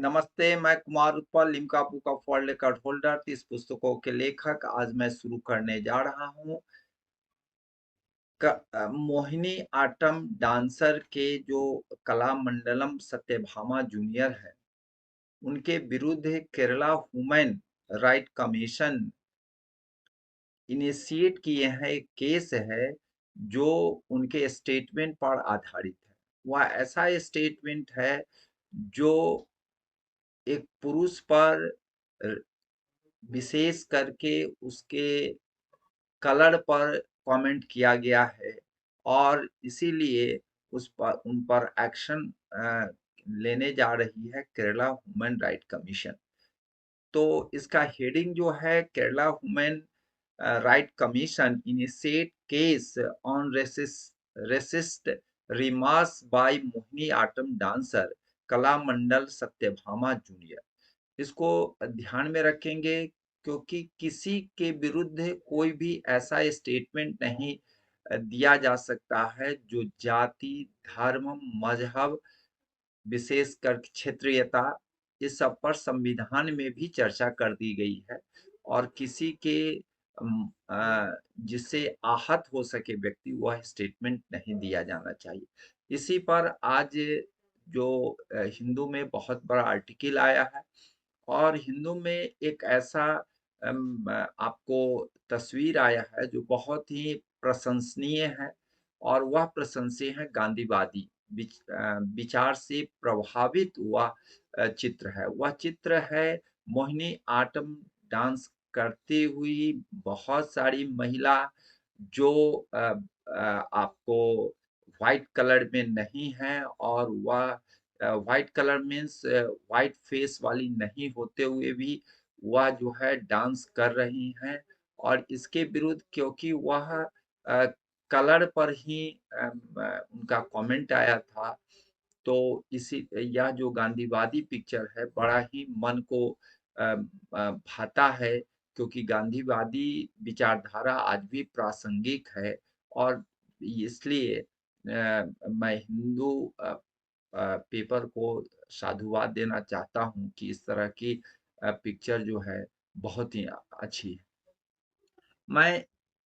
नमस्ते, मैं Kumar Utpal Limca book of world record holder 30 पुस्तकों के लेखक। आज मैं शुरू करने जा रहा हूँ मोहिनी आटम डांसर के जो कलामंडलम सत्यभामा जूनियर है, उनके विरुद्ध Kerala women right commission initiate किए हैं एक केस है जो उनके स्टेटमेंट पर आधारित है। वह ऐसा स्टेटमेंट है जो एक पुरुष पर विशेष करके उसके कलर पर कमेंट किया गया है और इसीलिए उस पर उन पर एक्शन लेने जा रही है केरला ह्यूमन राइट कमीशन। तो इसका हेडिंग जो है Kerala human right commission initiate case on racist remarks by Mohiniyattam dancer Kalamandalam Satyabhama junior. इसको ध्यान में रखेंगे क्योंकि किसी के विरुद्ध कोई भी ऐसा स्टेटमेंट नहीं दिया जा सकता है जो जाति, धर्म, मजहब, विशेषकर क्षेत्रीयता, इस सब पर संविधान में भी चर्चा कर दी गई है और किसी के जिससे आहत हो सके व्यक्ति वह स्टेटमेंट नहीं दिया जाना चाहिए। इसी पर आज जो हिंदू में बहुत बड़ा आर्टिकल आया है और हिंदू में एक ऐसा आपको तस्वीर आया है जो बहुत ही प्रशंसनीय है और वह प्रशंसनीय है गांधीवादी विचार से प्रभावित हुआ चित्र है। वह चित्र है मोहिनी आटम डांस करती हुई बहुत सारी महिला जो आपको व्हाइट कलर में नहीं है और वह white colour means white face वाली नहीं होते हुए भी वह जो है डांस कर रही हैं और इसके विरुद्ध क्योंकि वह कलर पर ही उनका कमेंट आया था, तो इसी यह जो गांधीवादी पिक्चर है बड़ा ही मन को भाता है क्योंकि गांधीवादी विचारधारा आज भी प्रासंगिक है और इसलिए मैं हिंदू पेपर को साधुवाद देना चाहता हूँ कि इस तरह की पिक्चर जो है बहुत ही अच्छी है। मैं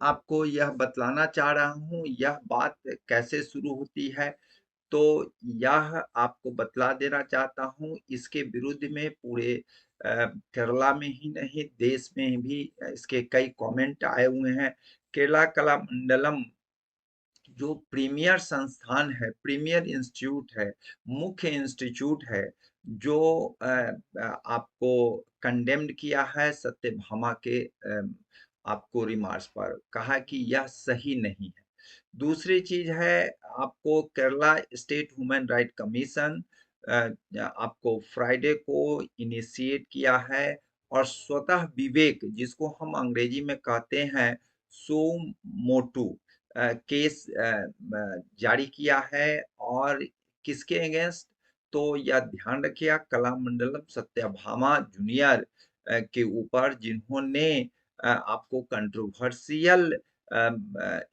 आपको यह बतलाना चाह रहा हूँ यह बात कैसे शुरू होती है, तो यह आपको बतला देना चाहता हूँ इसके विरुद्ध में पूरे केरला में ही नहीं देश में भी इसके कई कमेंट आए हुए हैं। केरला कलामंडलम जो प्रीमियर संस्थान है, प्रीमियर इंस्टीट्यूट है, मुख्य इंस्टीट्यूट है जो आपको कंडेम्ड किया है सत्यभामा के आपको रिमार्क्स पर, कहा कि यह सही नहीं है। दूसरी चीज है आपको Kerala state human right commission आपको फ्राइडे को इनिशिएट किया है और स्वतः विवेक जिसको हम अंग्रेजी में कहते हैं सो मोटू केस जारी किया है और किसके अगेंस्ट, तो यह ध्यान रखिए कलामंडलम सत्यभामा जूनियर के ऊपर जिन्होंने आपको कंट्रोवर्शियल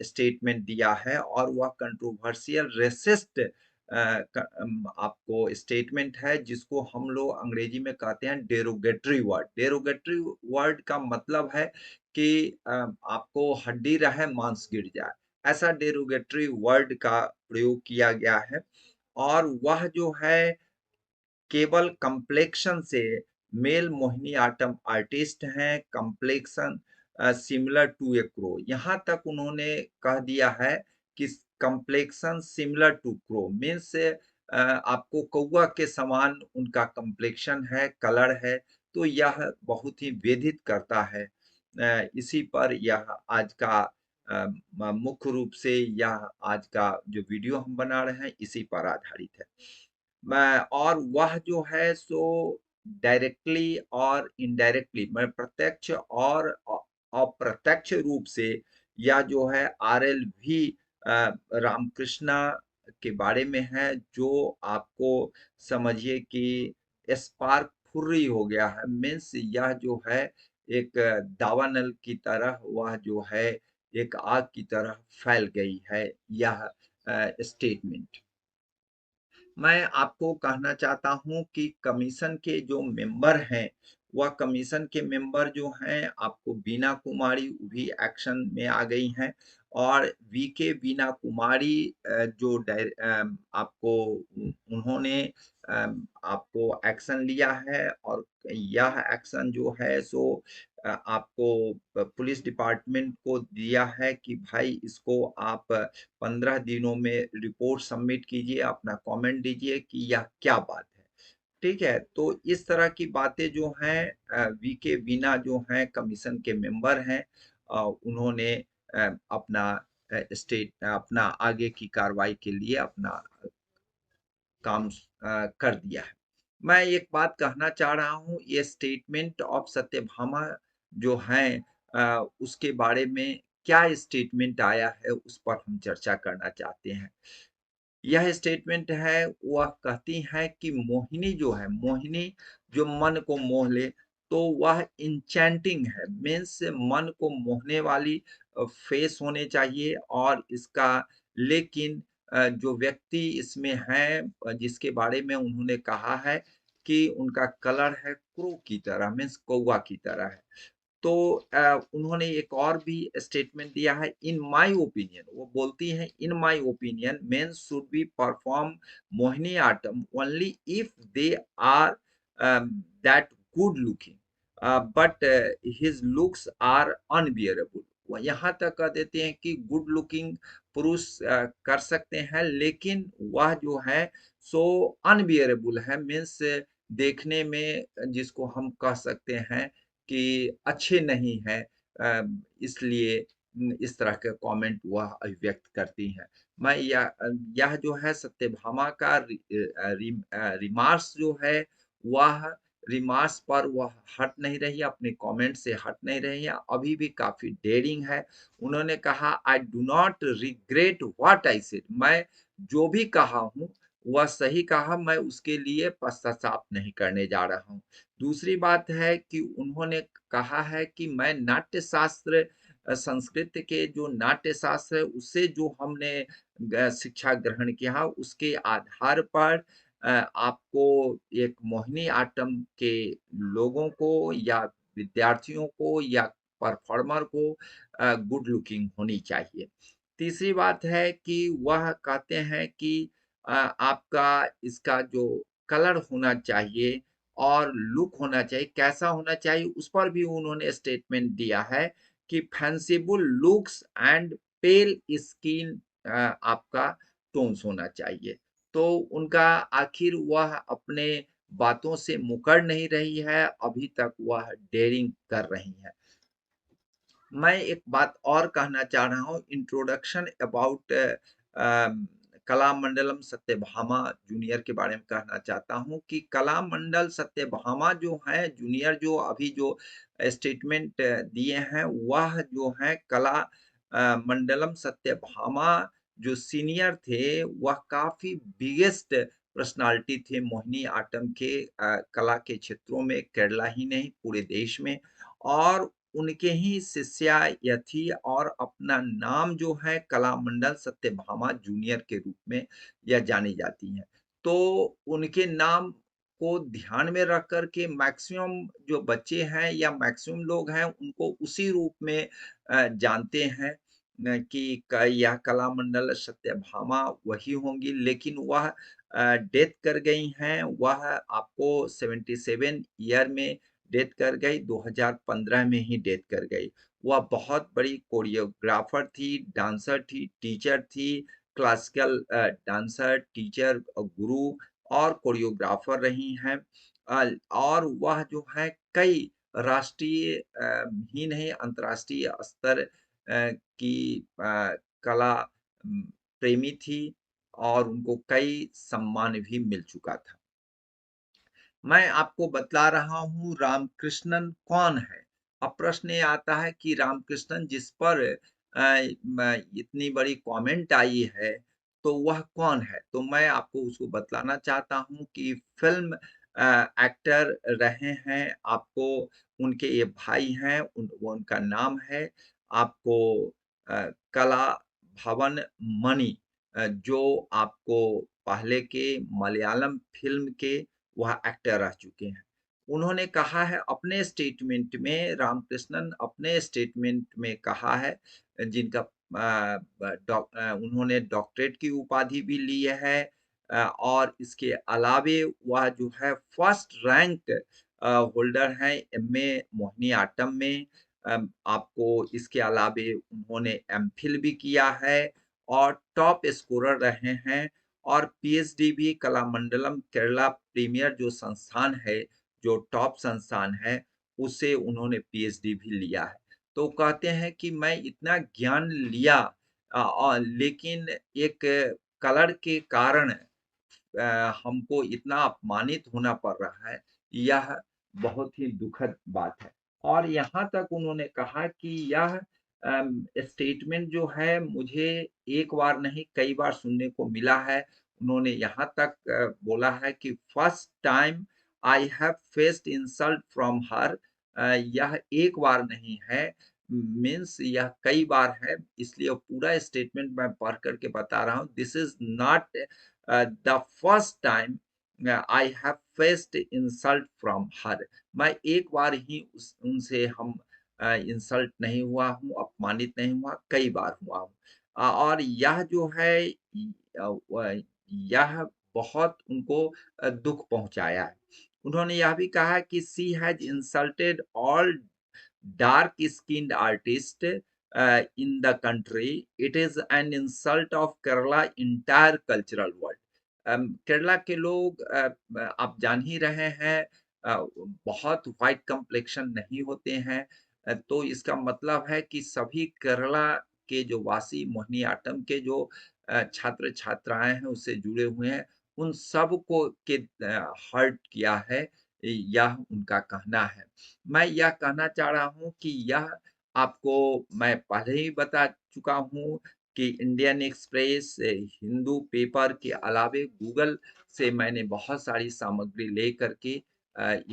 स्टेटमेंट दिया है और वह कंट्रोवर्शियल रेसिस्ट आपको स्टेटमेंट है जिसको हम लोग अंग्रेजी में कहते हैं डेरोगेटरी वर्ड। डेरोगेटरी वर्ड का मतलब है कि आपको हड्डी रहे मांस गिर जाए, ऐसा डेरोगेटरी वर्ड का प्रयोग किया गया है और वह जो है केवल कम्प्लेक्शन से मेल मोहिनीअट्टम आर्टिस्ट हैं, complexion similar to a crow, यहाँ तक उन्होंने कह दिया है कि complexion similar to crow means आपको कौवा के समान उनका कम्प्लेक्शन है, कलर है, तो यह बहुत ही वेधित करता है। इसी पर यह आज का मुख्य रूप से यह आज का जो वीडियो हम बना रहे हैं इसी पर आधारित है। और वह जो है सो डायरेक्टली और इनडायरेक्टली मैं प्रत्यक्ष और अप्रत्यक्ष रूप से यह जो है आरएलवी रामकृष्णा के बारे में है जो आपको समझिए कि स्पार्क फुर्री हो गया है मीन्स यह जो है एक दावानल की तरह वह जो है एक आग की तरह फैल गई है यह स्टेटमेंट। मैं आपको कहना चाहता हूँ कि कमीशन के जो मेंबर हैं, वह कमीशन के मेंबर जो हैं, आपको बीना कुमारी भी एक्शन में आ गई हैं और वीके बीना कुमारी आपको उन्होंने आपको एक्शन लिया है और यह एक्शन जो है सो आपको पुलिस डिपार्टमेंट को दिया है कि भाई इसको आप 15 दिनों में रिपोर्ट सबमिट कीजिए, अपना कमेंट दीजिए कि यह क्या बात है। ठीक है? तो इस तरह की बातें जो हैं वीके वीना जो हैं कमीशन के मेंबर हैं उन्होंने अपना आगे की कार्रवाई के लिए अपना काम कर दिया है। मैं एक बात कहना चाह रहा हूँ, ये स्टेटमेंट ऑफ सत्यभामा जो हैं उसके बारे में क्या स्टेटमेंट आया है, उस पर हम चर्चा करना चाहते हैं। यह स्टेटमेंट है, वह कहती हैं कि मोहिनी जो है, मोहिनी जो मन को मोह ले, तो वह एन्चेंटिंग है, मीन्स मन को मोहने वाली फेस होने चाहिए और इसका लेकिन जो व्यक्ति इसमें हैं जिसके बारे में उन्होंने कहा है कि उनका कलर है क्रो की तरह, मीन्स कौवा की तरह है। तो उन्होंने एक और भी स्टेटमेंट दिया है इन माय ओपिनियन वो बोलती हैं in my opinion men should be perform Mohiniattam only if they are that good looking but his looks are unbearable वो यहाँ तक कह देते हैं कि गुड लुकिंग पुरुष कर सकते हैं लेकिन वह जो है सो अनबियरेबल है मीन्स देखने में जिसको हम कह सकते हैं कि अच्छे नहीं हैं इसलिए इस तरह के कमेंट वह अभिव्यक्त करती हैं। मैं यह जो है सत्यभामा का रिमार्क्स जो है वह रिमार्क्स पर वह हट नहीं रही है, अपने कमेंट से हट नहीं रही है, अभी भी काफ़ी डेयरिंग है। उन्होंने कहा I do not regret what I said मैं जो भी कहा हूँ, वह सही कहा, मैं उसके लिए पश्चाताप नहीं करने जा रहा हूँ। दूसरी बात है कि उन्होंने कहा है कि मैं नाट्य शास्त्र संस्कृत के जो नाट्य शास्त्र है उससे जो हमने शिक्षा ग्रहण किया उसके आधार पर आपको एक मोहिनी आट्टम के लोगों को या विद्यार्थियों को या परफॉर्मर को गुड लुकिंग होनी चाहिए। तीसरी बात है कि वह कहते हैं कि आपका इसका जो कलर होना चाहिए और लुक होना चाहिए, कैसा होना चाहिए उस पर भी उन्होंने स्टेटमेंट दिया है कि फैंसीबल लुक्स एंड पेल स्किन आपका टोन्स होना चाहिए। तो उनका आखिर वह अपने बातों से मुकर नहीं रही है, अभी तक वह डेयरिंग कर रही हैं। मैं एक बात और कहना चाह रहा हूँ introduction about Kalamandalam Satyabhama junior के बारे में कहना चाहता हूँ कि कलामंडल सत्यभामा जो है जूनियर जो अभी जो स्टेटमेंट दिए हैं वह जो है मंडलम सत्यभामा जो सीनियर थे वह काफी बिगेस्ट पर्सनालिटी थे मोहिनी आट्टम के कला के क्षेत्रों में केरला ही नहीं पूरे देश में और उनके ही शिष्या यह थी और अपना नाम जो है कलामंडल सत्यभामा जूनियर के रूप में यह जानी जाती हैं। तो उनके नाम को ध्यान में रख कर के मैक्सिमम जो बच्चे हैं या मैक्सिमम लोग हैं उनको उसी रूप में जानते हैं कि यह कलामंडल सत्यभामा वही होंगी लेकिन वह डेथ कर गई हैं वह आपको 77 ईयर में डेथ कर गई 2015 में ही डेथ कर गई वह बहुत बड़ी कोरियोग्राफर थी डांसर थी टीचर थी क्लासिकल डांसर टीचर गुरु और कोरियोग्राफर रही हैं और वह जो है कई राष्ट्रीय ही नहीं अंतर्राष्ट्रीय स्तर की कला प्रेमी थी और उनको कई सम्मान भी मिल चुका था। मैं आपको बतला रहा हूँ रामकृष्णन कौन है? अब प्रश्न ये आता है कि रामकृष्णन जिस पर इतनी बड़ी कमेंट आई है, तो वह कौन है? तो मैं आपको उसको बतलाना चाहता हूँ कि फ़िल्म एक्टर रहे हैं, आपको उनके ये भाई हैं, उनका नाम है आपको कला भवन मणि जो आपको पहले के मलयालम फ़िल्म के वह एक्टर रह चुके हैं। उन्होंने कहा है अपने स्टेटमेंट में, रामकृष्णन अपने स्टेटमेंट में कहा है, जिनका उन्होंने डॉक्टरेट की उपाधि भी ली है, और इसके अलावे वह जो है फर्स्ट रैंक होल्डर हैं एमए मोहिनीअट्टम में। आपको इसके अलावे उन्होंने एमफिल भी किया है और टॉप स्कोरर रहे हैं, और पीएचडी भी कलामंडलम केरला प्रीमियर जो संस्थान है, जो टॉप संस्थान है, उससे उन्होंने पीएचडी भी लिया है। तो कहते हैं कि मैं इतना ज्ञान लिया, लेकिन एक कलर के कारण हमको इतना अपमानित होना पड़ रहा है, यह बहुत ही दुखद बात है। और यहाँ तक उन्होंने कहा कि यह स्टेटमेंट जो है मुझे एक बार नहीं कई बार सुनने को मिला है। उन्होंने यहाँ तक बोला है कि first time I have faced insult from her. यह एक बार नहीं है, मीन्स यह कई बार है, इसलिए पूरा स्टेटमेंट मैं पढ़ कर के बता रहा हूँ। This is not the first time I have faced insult from her. मैं एक बार ही उनसे हम इंसल्ट नहीं हुआ हूँ, अपमानित नहीं हुआ, कई बार हुआ हूँ। और यह जो है यह बहुत उनको दुख पहुंचाया है। उन्होंने यह भी कहा कि she has insulted all dark skinned artist in the country. It is an insult of Kerala entire cultural world. Kerala के लोग आप जान ही रहे हैं, बहुत व्हाइट कम्प्लेक्शन नहीं होते हैं। तो इसका मतलब है कि सभी केरला के जो वासी मोहिनीअट्टम के जो छात्र छात्राएं हैं उससे जुड़े हुए हैं, उन सब को के हर्ट किया है, यह उनका कहना है। मैं यह कहना चाह रहा हूँ कि यह आपको मैं पहले ही बता चुका हूँ कि इंडियन एक्सप्रेस, हिंदू पेपर के अलावे गूगल से मैंने बहुत सारी सामग्री ले करके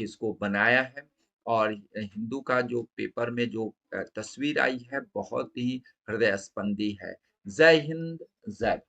इसको बनाया है। और हिंदू का जो पेपर में जो तस्वीर आई है बहुत ही हृदय स्पंदी है। जय हिंद, जय